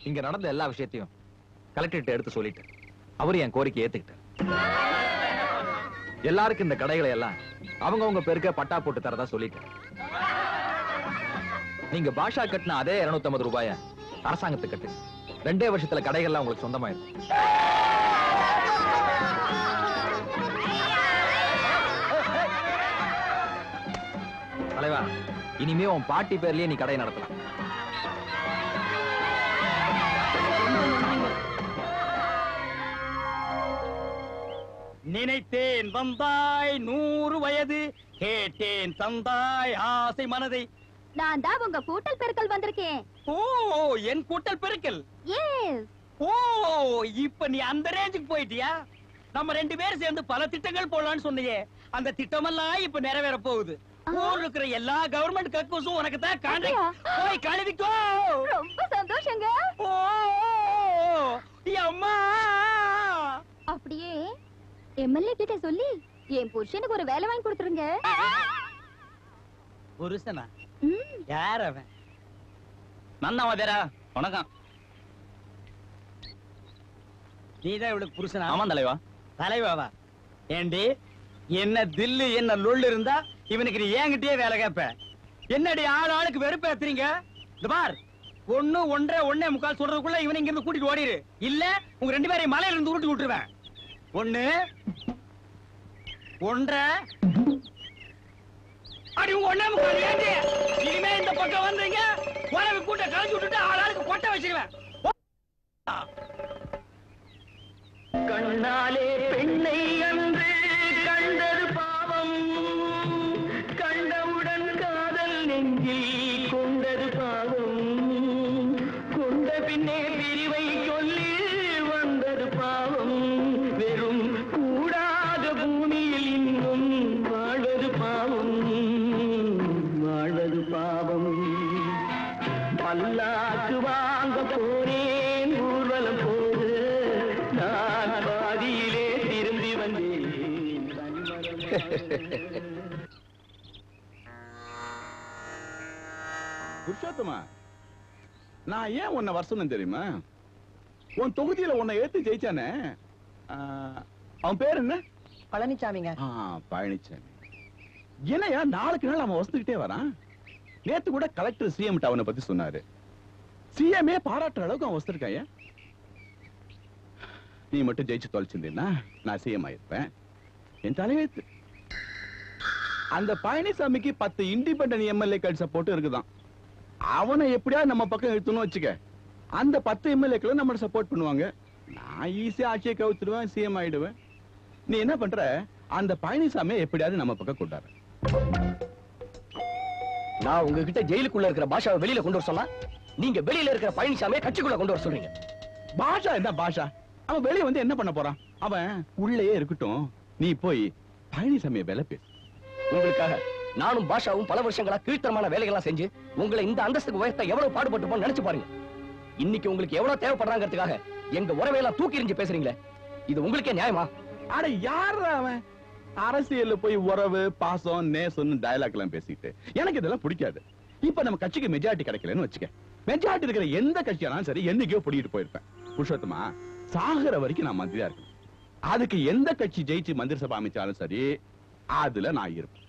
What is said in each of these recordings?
இங்க நடந்த எல்லா விஷயத்தையும் கலெக்டர் எடுத்து சொல்லிட்டு அவரு என் கோரிக்கை ஏத்துக்கிட்டார். எல்லாருக்கும் இந்த கடைகளை எல்லாம் அவங்க பேருக்க பட்டா போட்டு தரதா சொல்லிட்டேன். நீங்க பாஷா கட்டின அதே 250 ரூபாய அரசாங்கத்துக்கு கட்டு. 2 வருஷத்துல கடைகள்லாம் உங்களுக்கு சொந்தமாயிருக்கும். தலைவா, இனிமே உன் பாட்டி பேர்லயே நீ கடை நடத்தலாம். நினைத்தேன் வந்தாய் 100 வயது, கேட்டேன் தந்தாய் ஆசை மனதை. நான் தான் உங்க கூட்டல் பெருக்கல் வந்திருக்கேன். ஓ, என் கூட்டல் பெருக்கல். எஸ். ஓ, இப்ப நீ அந்த ரேஞ்சுக்கு போயிட்டியா? நம்ம 2 பேரும் சேர்ந்து பல திட்டங்கள் போடலாம்னு சொன்னியே, அந்த திட்டமெல்லாம் இப்ப நிறைவேற போகுது. ஊர்ல இருக்கிற எல்லா கவர்மெண்ட் கக்கூசும் உனக்கு தான் கான்ட்ராக்ட். போய் கழுவிக்கோ. ரொம்ப சந்தோஷங்க. ஓ அம்மா. அப்படியே எம்எல்ஏ கிட்ட சொல்லி என் புருஷனுக்கு ஒரு வேலை வாங்கி கொடுத்துருங்க. புருஷனா? யார் அவன்? நன்னாவா பேரா? வணக்கம். நீதான் இவளுக்கு புருஷனா? ஆமா தலைவா. தலைவாவா? ஏண்டி, என்ன தில்லு என்ன லொள்ளு இருந்தா இவனுக்கு நீ ஏங்கிட்டே வேலை கேப்ப? என்னடி ஆள் ஆளுக்கு வெறுப்பு ஏத்துறீங்க? இந்த பார், 1 1 1/4 சொல்றதுக்குள்ள இவனை இங்க இருந்து கூட்டிட்டு ஓடிரு. இல்ல உங்க 2 பேரையும் மலையில இருந்து உருட்டி விட்டுருவேன். 1 1/2 அடி உங்க 1/4 ஏண்டி? இனிமே இந்த பக்கம் வந்தீங்க உறவு கூட்ட கலந்து விட்டுட்டு ஆள் ஆளுக்கு கொட்டை வச்சிருவேன். கண்ணாலே பெண்ணை அன்று கண்டது பாவம், கண்டவுடன் காதல் நெஞ்சில் கொண்டது பாவம், கொண்ட பின்னே பிரிவை சொல்லி வந்தது பாவம், வெறும் கூடாத பூமியில் இன்னும் வாழ்வது பாவம், வாழ்வது பாவம். பல்லாக்கு வாங்க போனேன் ஊர்வலம் போது, நான் பாதியிலே திரும்பி வந்தேன். புருஷோத்தமா, நான் ஏன் உன்னை வருஷம் தெரியுமா? உன் தொகுதியில உன்னை ஏத்து ஜெயிச்சானே, அவன் பேர் என்ன? பழனிசாமிங்க. பழனிசாமி. என்னையா நாளுக்கு நாள் அவன் வசதிக்கிட்டே வரான். நேத்து கூட கலெக்டர் சிஎம் அவனை பத்தி சொன்னாரு. சிஎம்ஏ பாராட்டுற அளவுக்கு அவன் வசதிருக்காயா. நீ மட்டும் ஜெயிச்சு தொலைச்சிருந்தீன்னா நான் சிஎம் ஆயிருப்பேன். என் தலையெழுத்து. அந்த பழனிசாமிக்கு 10 இண்டிபெண்டன்ட் எம்எல்ஏ சப்போர்ட் இருக்குதான். அவனை எப்படியாவது நம்ம பக்கம் இழுத்தணும் வச்சுக்க, அந்த 10 எம்எல்ஏக்களும் நம்ம சப்போர்ட் பண்ணுவாங்க. நான் ஈஸியா ஆட்சியை கவுத்துடுவேன், சிஎம் ஆயிடுவேன். நீ என்ன பண்ற, அந்த பழனிசாமியை எப்படியாவது நம்ம பக்கம் கொண்டாரு. நான் உங்ககிட்ட ஜெயிலுக்குள்ள இருக்கிற பாஷாவை வெளியில கொண்டு வர சொன்னா, நீங்க வெளியில இருக்கிற பழனிசாமியை கட்சிக்குள்ள கொண்டு வர சொல்றீங்க. பாஷா என்ன பாஷா? அவன் வெளியே வந்து என்ன பண்ண போறான்? அவன் உள்ளேயே இருக்கட்டும். நீ போய் பழனிசாமியை வேலை பேசு. உங்களுக்காக நானும் பாஷாவும் பல வருஷங்களா கீழ்த்தரமான வேலைகள்லாம் செஞ்சு உங்களை இந்த அந்தஸ்துக்கு உயர்த்த எவ்வளவு பாடுபட்டு நினைச்சு பாருங்க. இன்னைக்கு உங்களுக்கு எவ்வளவு தேவைப்படுறாங்கிறதுக்காக எங்க உறவையெல்லாம் தூக்கி எறிஞ்சு பேசுறீங்களே, இது உங்களுக்கே நியாயமா? அட யாரு அவன்? அரசியல்ல போய் உறவு பாசம் நேசம் டயலாக் எல்லாம் பேசிட்டு எனக்கு இதெல்லாம் பிடிக்காது. இப்ப நம்ம கட்சிக்கு மெஜாரிட்டி கிடைக்கலன்னு வச்சுக்க, மெஜாரிட்டி இருக்கிற எந்த கட்சியானாலும் சரி என்னைக்கோ பிடிக்கிட்டு போயிருப்பேன். புருஷோத்தமா, சாகர வரைக்கும் நான் மந்திரியா இருக்கேன். அதுக்கு எந்த கட்சி ஜெயிச்சு மந்திரி சபை அமைச்சாலும் சரி, அதுல நான் இருப்பேன்.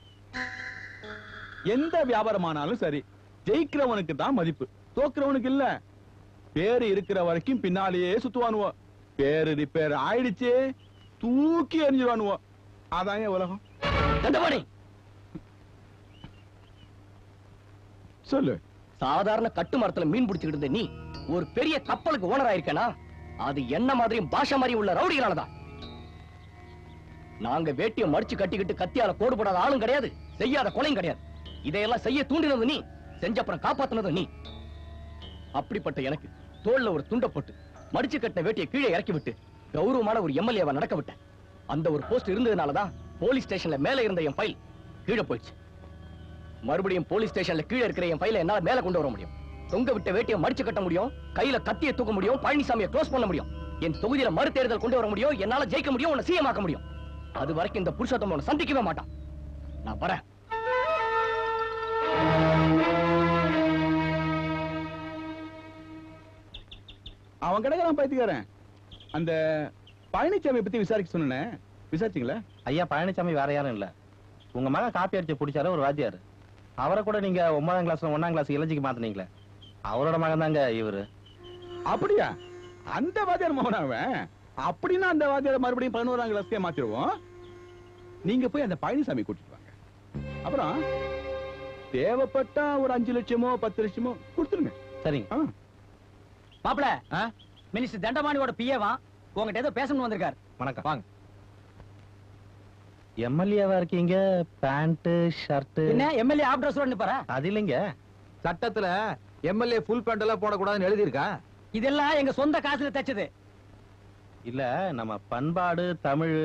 எந்த வியாபாரமானாலும் சரி, ஜெயிக்கிறவனுக்கு தான் மதிப்பு, தோக்குறவனுக்கு இல்ல. பேரு இருக்கிற வரைக்கும் பின்னாலேயே சுத்துவானுவோ. பேரு ரிப்பேர் ஆயிடுச்சு, தூக்கி எறிஞ்சிருவானுவோ. அதான் உலகம். சொல்லு. சாதாரண கட்டு மரத்துல மீன் பிடிச்சுக்கிட்டு இருந்த நீ ஒரு பெரிய கப்பலுக்கு ஓனர் ஆயிருக்கனா, அது என்ன மாதிரியும் பாஷா மாதிரி உள்ள ரவுடிகளாலதான். நாங்க வேட்டியை மடிச்சு கட்டிக்கிட்டு கத்தியால கோடு போடாத ஆளும் கிடையாது, செய்யாத கொலையும் கிடையாது. இதையெல்லாம் செய்ய தூண்டினது நீ, செஞ்சப்புறம் காப்பாத்தினது நீ. அப்படிப்பட்ட எனக்கு தோல்ல ஒரு துண்டை போட்டு மடிச்சு கட்டின வேட்டியை கீழே இறக்கி விட்டு கௌரவமான ஒரு எம்எல்ஏவை நடக்க விட்டேன். அந்த ஒரு போஸ்ட் இருந்ததுனாலதான் போலீஸ் ஸ்டேஷன்ல மேல இருந்த என் ஃபைல் கீழே போயிடுச்சு. மறுபடியும் போலீஸ் ஸ்டேஷன்ல கீழே இருக்கிற என் ஃபைலை என்னால மேல கொண்டு வர முடியும். தொங்க விட்ட வேட்டியை மடிச்சு கட்ட முடியும், கையில கத்தியை தூக்க முடியும், பழனிசாமியை க்ளோஸ் பண்ண முடியும், என் தொகுதியில மறு தேர்தல் கொண்டு வர முடியும், என்னால ஜெயிக்க முடியும், உன்னை சிஎம் ஆக்க முடியும். அது வரைக்கும் இந்த புருஷோத்தம் உன்னை சந்திக்கவே மாட்டான். நான் வரேன். அவன் கிடைக்கிறான் பைத்தியக்காரன். அந்த பழனிசாமி பத்தி விசாரிக்க சொன்னேன், விசாரிச்சீங்களா? ஐயா பழனிசாமி வேற யாரும் இல்ல, உங்க மகன் காப்பி அடிச்சு பிடிச்சாரு ஒரு வாத்தியார். அவரை கூட நீங்க 9ஆம் கிளாஸ் 1ஆம் கிளாஸ் இலஞ்சிக்கு மாத்தினீங்களே, அவரோட மகன் தாங்க இவரு. அப்படியா? அந்த வாத்தியார் மகன் அவன். அப்படின்னா அந்த வாத்தியார் மறுபடியும் 11ஆம் கிளாஸ்க்கே மாத்திடுவோம். நீங்க போய் அந்த பழனிசாமி கூட்டிட்டு வாங்க. அப்புறம் தேவைப்பட்டா ஒரு 5 லட்சமோ 10 லட்சமோ கொடுத்துருங்க. சரிங்க. மாப்பிள, மினிஸ்டர் தண்டபாணியோட பிஏவா உங்ககிட்ட ஏதோ பேசணும்னு வந்திருக்காரு. வணக்கம். வாங்க. எம்எல்ஏவா இருக்கீங்க, பேண்ட் ஷர்ட் என்ன எம்எல்ஏ ஆப் ட்ரெஸ் நிப்பாரா? அது இல்லைங்க, சட்டத்துல எம்எல்ஏ ஃபுல் பேண்ட் எல்லாம் போடக்கூடாதுன்னு எழுதி இருக்கா? இதெல்லாம் எங்க சொந்த காசுல தைச்சது. இல்ல நம்ம பண்பாடு தமிழ்.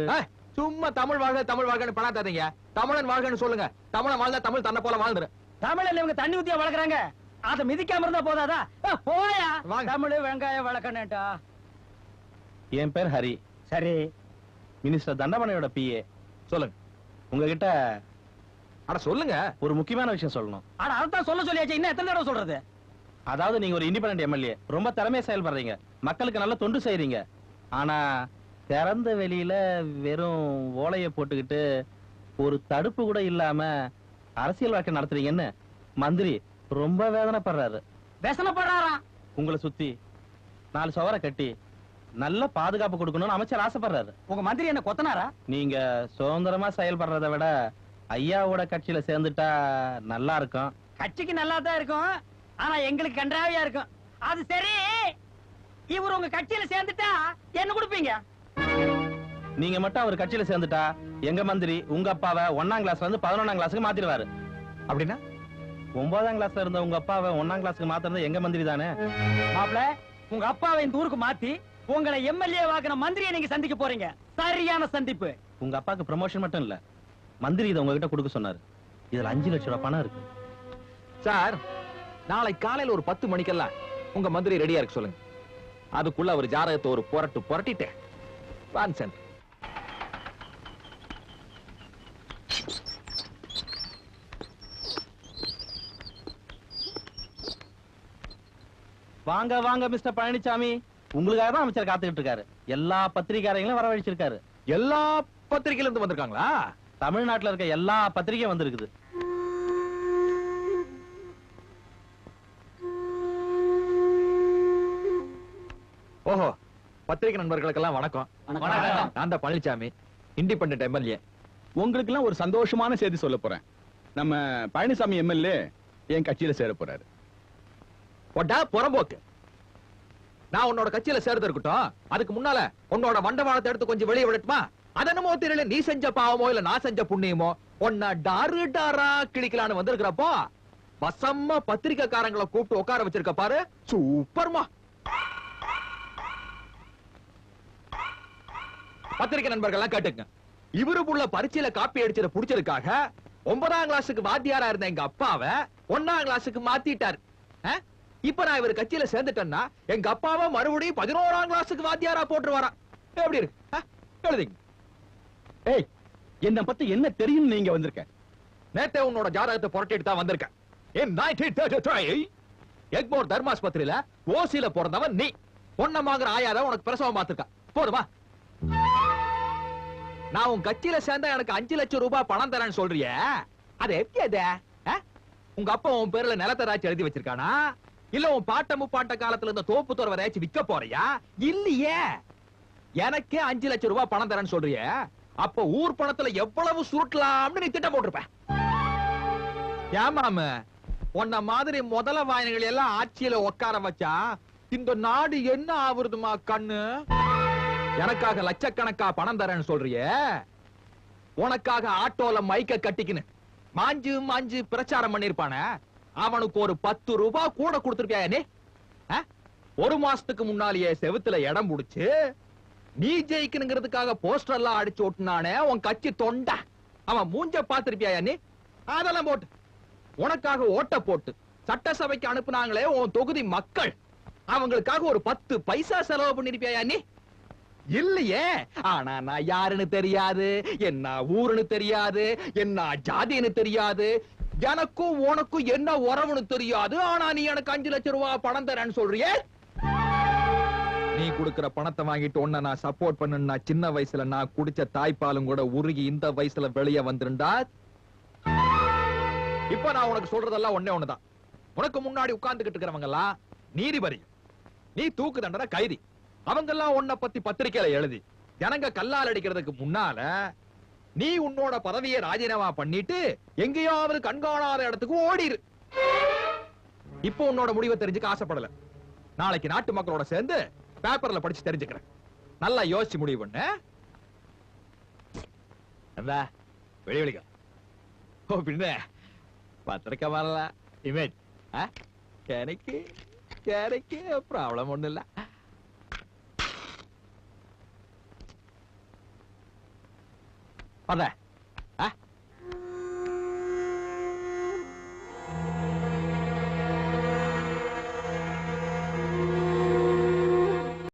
சும்மா தமிழ் வாழ்கன்னு பணாத்தாதீங்க. தமிழன் வாழ்கன்னு சொல்லுங்க. தமிழன் வாழ்ந்தா தமிழ் தன்னை போல வாழ்ந்துரு. தமிழ்ல இவங்க தண்ணி ஊத்தியா வளர்க்குறாங்க, அத மிதிக்காம இருந்தா போதாதா? போயா வாங்க. தமிழ் வெங்காயம் வளர்க்கணுட்டா. என் பேர் ஹரி, சரி. மினிஸ்டர் தண்டபாணியோட பிஏ. சொல்லுங்க. உங்ககிட்ட அட சொல்லுங்க. ஒரு முக்கியமான விஷயம் சொல்லணும். ஆனா அதான் சொல்லியாச்சு, இன்னும் எத்தனை தடவை சொல்றது? அதாவது நீங்க ஒரு இண்டிபெண்டன்ட் எம்எல்ஏ, ரொம்ப திறமையா செயல்படுறீங்க, மக்களுக்கு நல்ல தொண்டு செய்றீங்க. ஆனா திறந்த வெளியில வெறும் ஓலையை போட்டுக்கிட்டு ஒரு தடுப்பு கூட இல்லாம அரசியல் வாழ்க்கை நடத்துறீங்கன்னு மந்திரி ரொம்ப வேதனைப்படுறாரு. வேசனப்படுறாராம். உங்களை சுத்தி 4 சுவரை கட்டி நல்ல பாதுகாப்பு கொடுக்கணும்னு அமைச்சர் ஆசைப்படுறாரு. உங்க மந்திரி என்ன கொத்தனாரா? நீங்க சுதந்திரமா செயல்படுறதை விட ஐயாவோட கட்சியில சேர்ந்துட்டா நல்லா இருக்கும். கட்சிக்கு நல்லா தான் இருக்கும், ஆனா எங்களுக்கு கன்றாவியா இருக்கும். அது சரி, இவர் உங்க கட்சியில சேர்ந்துட்டா என்ன கொடுப்பீங்க? நீங்க மட்டும் அவர் கட்சியில சேர்ந்துட்டா எங்க மந்திரி உங்க அப்பாவை 1ஆம் கிளாஸ்ல இருந்து 11ஆம் கிளாஸுக்கு மாத்திடுவாரு. அப்படின்னா 9ஆம் கிளாஸ்ல இருந்த உங்க அப்பாவை 1ஆம் கிளாஸுக்கு மாத்துறது எங்க மந்திரி தானே. மாப்ள, உங்க அப்பாவை இந்த ஊருக்கு மாத்தி உங்களை எம்எல்ஏ வாக்குன மந்திரியை நீங்க சந்திக்க போறீங்க. சரியான சந்திப்பு. உங்க அப்பாக்கு ப்ரமோஷன் மட்டும் இல்ல, மந்திரி இதை உங்ககிட்ட கொடுக்க சொன்னாரு. இதுல 5 லட்சம் ரூபாய் பணம் இருக்கு. சார், நாளை காலையில ஒரு 10 மணிக்கெல்லாம் உங்க மந்திரி ரெடியா இருக்கு சொல்லுங்க. அதுக்குள்ள அவர் ஜாதகத்தை ஒரு புரட்டிட்டேன். வாங்க வாங்க மிஸ்டர் பழனிசாமி, உங்களுக்காக தான் அமைச்சர் காத்துக்கிட்டு இருக்காரு. எல்லா பத்திரிகையாளர்களும் வரவழைச்சிருக்காரு. எல்லா பத்திரிகையில இருந்து வந்திருக்காங்களா? தமிழ்நாட்டுல இருக்க எல்லா பத்திரிகையும் வந்திருக்குது. ஓஹோ, பத்திரிகை நண்பர்களுக்கெல்லாம் வணக்கம். வணக்கம். நான் தான் பழனிசாமி, இண்டிபெண்டன்ட் எம்எல்ஏ. உங்களுக்கு எல்லாம் ஒரு சந்தோஷமான செய்தி சொல்ல போறேன். நம்ம பழனிசாமி எம்எல்ஏ என் கட்சியில சேர போறாரு. போட்டா புறம்போக்கு. நான் உன்னோட கட்சியில சேர்ந்து இருக்கட்டும், அதுக்கு முன்னால உன்னோட வண்டவாளத்தை எடுத்து கொஞ்சம் வெளியே விடட்டுமா? அதனமோ தெரியல, நீ செஞ்ச பாவமோ இல்ல நான் செஞ்ச புண்ணியமோ உன்ன டாரு டாரா கிழிக்கலான்னு வந்திருக்கிறப்போ வசம்மா பத்திரிகைக்காரங்களை கூப்பிட்டு உட்கார வச்சிருக்க பாரு. சூப்பர்மா. பத்திரிகை நண்பர்கள்லாம் கேட்டுங்க. இவருக்குள்ள பரீட்சையில காப்பி அடிச்சத புடிச்சதுக்காக 9ஆம் கிளாஸுக்கு வாத்தியாரா இருந்த எங்க அப்பாவை 1ஆம் கிளாஸுக்கு மாத்திட்டாரு. இப்ப நான் இவர் கட்சியில சேர்ந்துட்டேன்னா எங்க அப்பாவை மறுபடியும் 11ஆம் கிளாஸுக்கு வாத்தியாரா போட்டுருவாராம். எப்படி இருக்கு? எழுதிங்க. ஏய், என்ன பத்தி என்ன தெரியும் நீங்க வந்திருக்க? நேத்தே உன்னோட ஜாதகத்தை புரட்டிட்டு தான் வந்திருக்கேன். In 1933 எக்மோர் தர்மாஸ்பத்திரியில ஓசியில பிறந்தவன் நீ. பொன்னமாங்கிற ஆயாத உனக்கு பிரசவம் பார்த்திருக்கா. போதுமா? நான் உன் கட்சியில சேர்ந்தா எனக்கு 5 லட்சம் ரூபாய் பணம் தரேன்னு சொல்றியே, அது எப்படி? அது உங்க அப்பா உன் பேர்ல நிலத்தராட்சி எழுதி வச்சிருக்கானா, இல்ல உன் பாட்ட முப்பாட்ட காலத்துல இருந்த தோப்பு துறவரையாச்சும் விற்க போறியா? இல்லையே. எனக்கே 5 லட்சம் ரூபாய் பணம் தரேன்னு சொல்றியே, அப்ப ஊர் பணத்துல எவ்வளவு சுருட்டலாம்னு நீ திட்டம் போட்டிருப்ப. ஏமாம, உன்ன மாதிரி முதல வாயினர்கள் எல்லாம் ஆட்சியில உட்கார வச்சா இந்த நாடு என்ன ஆவருதுமா கண்ணு? எனக்காக லட்சக்கணக்கா பணம் தரேன்னு சொல்றியே, உனக்காக ஆட்டோல மைக்க கட்டிக்கின்னு மாஞ்சு மாஞ்சு பிரச்சாரம் பண்ணிருப்பானே, அவனுக்கு ஒரு 10 ரூபாய் கூட கொடுத்திருப்பியா நீ? ஒரு மாசத்துக்கு முன்னாலேயே செவுத்துல இடம் புடிச்சு நீ ஜெயிக்கணுங்கிறதுக்காக போஸ்டர் எல்லாம் அடிச்சு ஓட்டுனானே உன் கட்சி தொண்ட, அவன் மூஞ்ச பாத்திருப்பியா நீ? அதெல்லாம் போட்டு உனக்காக ஓட்ட போட்டு சட்டசபைக்கு அனுப்புனாங்களே உன் தொகுதி மக்கள், அவங்களுக்காக ஒரு 10 பைசா செலவு பண்ணிருப்பியா நீ? இல்லையே. ஆனா நான் யாருன்னு தெரியாது, என்ன ஊருன்னு தெரியாது, என்ன ஜாதின்னு தெரியாது, எனக்கும் உனக்கும் என்ன உறவுன்னு தெரியாது. ஆனா நீ எனக்கு 5 லட்சம் ரூபாய் பணம் தரேன்னு சொல்றியே, நீ குடுக்கிற பணத்தை வாங்கிட்டு உன்னை நான் சப்போர்ட் பண்ணா சின்ன வயசுல நான் குடிச்ச தாய்ப்பாலும் கூட உருகி இந்த வயசுல வெளியே வந்துருண்டா. இப்ப நான் உனக்கு சொல்றதெல்லாம் ஒண்ணே ஒண்ணுதான். உனக்கு முன்னாடி உட்கார்ந்துகிட்டு இருக்கிறவங்க எல்லாம் நீதிபதி, நீ தூக்கு தண்டனை கைதி. அவங்க எல்லாம் உன்னை பத்தி பத்திரிக்கையில எழுதி ஜனங்க கல்லால் அடிக்கிறதுக்கு முன்னால நீ உன்னோட பதவியை ராஜினாமா பண்ணிட்டு எங்கேயாவது கண்காணாத இடத்துக்கு ஓடிரு. இப்போ உன்னோட முடிவை தெரிஞ்சுக்க ஆசைப்படல. நாளைக்கு நாட்டு மக்களோட சேர்ந்து பேப்பர்ல படிச்சு தெரிஞ்சுக்கிறேன். நல்லா யோசிச்சு முடிவு பண்ண. வெளிவெளிக்க ஓ பின்ன பத்திரிக்கை வரல இமேஜ் எனக்கு ப்ராப்ளம் ஒண்ணு இல்ல. அத